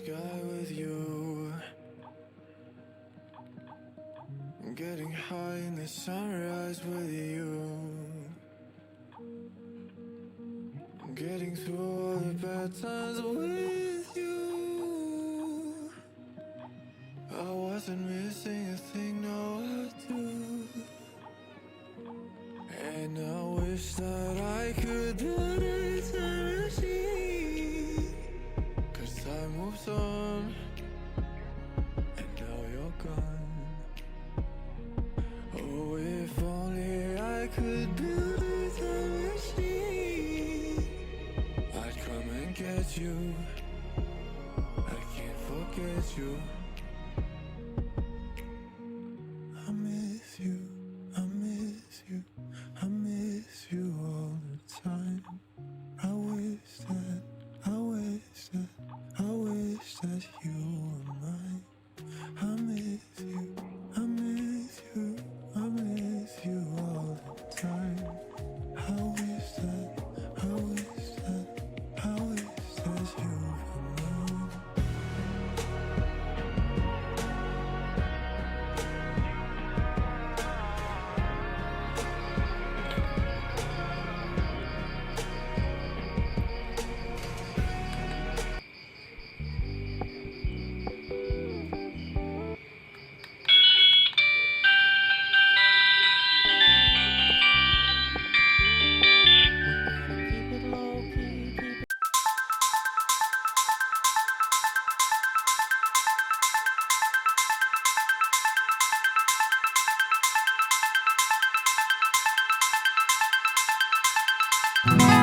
sky with you. I'm getting high in the sunrise with you. I'm getting through all the bad times with you. I wasn't missing a thing, no I do. And I wish that I could build a time machine, 'cause time moves on, and now you're gone. Oh, if only I could build a time machine, I'd come and get you. I can't forget you. I miss you, I miss you, I miss you all the time. I wish that you were mine. I miss you, I miss you, I miss you all the time. I wish that you were mine.